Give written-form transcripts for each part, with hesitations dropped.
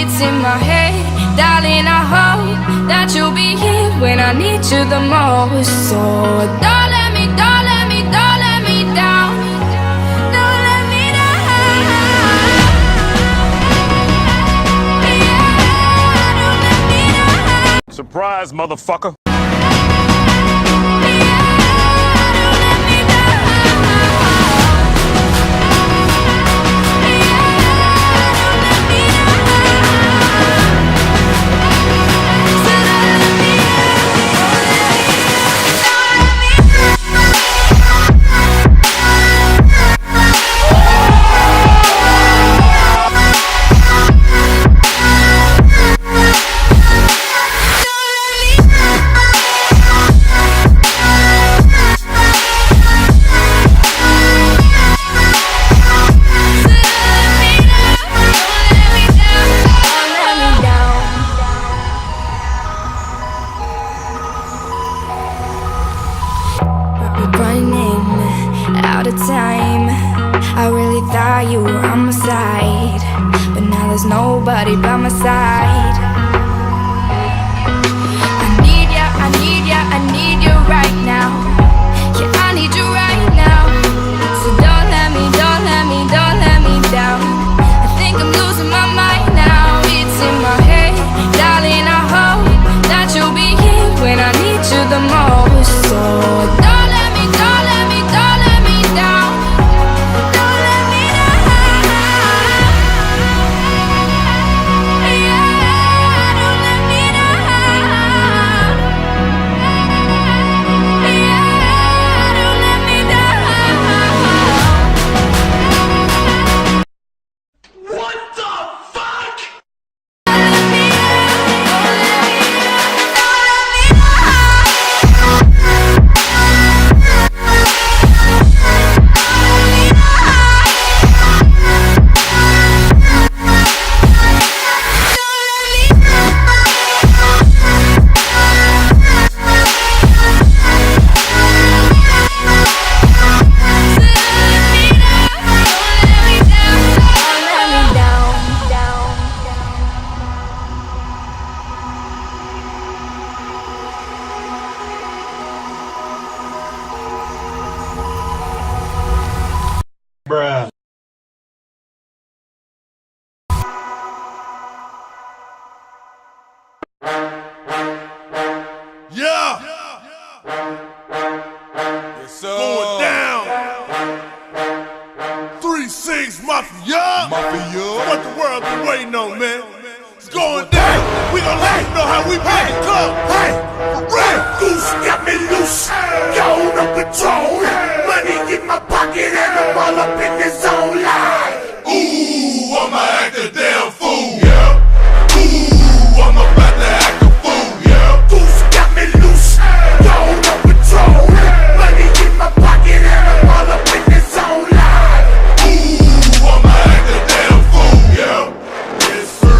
it's in my head. Darling, I hope that you'll be here when I need you the most. So don't let me, don't let me, don't let me down. Don't let me down. Yeah, don't let me down. Surprise, motherfucker. Running out of time. I really thought you were on my side, but now there's nobody by my side. I need ya, I need ya, I need you right now. Yeah, I need you right now. So don't let me, don't let me, don't let me down. I think I'm losing my mind now. It's in my head. Darling, I hope that you'll be here when I need you the most. So don't let me, don't let me, don't let me down. Don't let me down. Yeah, don't let me down. Yeah, don't let me down. What the fuck? Bruh. Yeah! Yes, sir. Going down. 3-6 Mafia. Mafia. What the world been waiting on, man? It's going down. We gon' let you know how we make it come. Hey, for real. Goose got me loose, gone up control. Money in my pocket and I'm all up in the zone line. Ooh, I'ma act a damn fool. Yeah. Ooh, I'm about to act a fool. Yeah. Goose got me loose, gone up control. Money in my pocket and I'm all up in the zone line. Ooh, I'ma act a damn fool. Yeah. Yes, sir.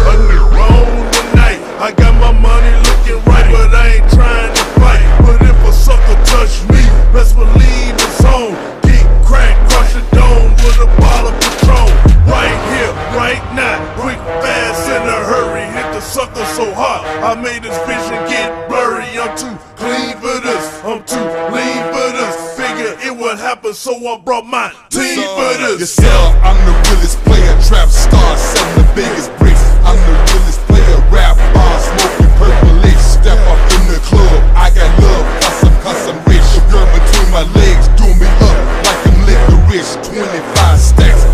On tonight, I got my money looking right, but I ain't trying to fight. But if a sucker touch me, best believe it's on. Get crack, crush a dome with a bottle of Patron. Right here, right now, quick, fast, in a hurry. Hit the sucker so hard, I made this vision get blurry. I'm too clean for this, I'm too lean for this. Figure it would happen, so I brought my team for this. Yes, sir, I'm the realest player, trap star, selling the biggest bricks. I'm the realest player, rap bar, smoking purple licks. Step up in the club, I got love, cause I'm rich. A girl between my legs, doing me up like I'm licorice. 25 stacks,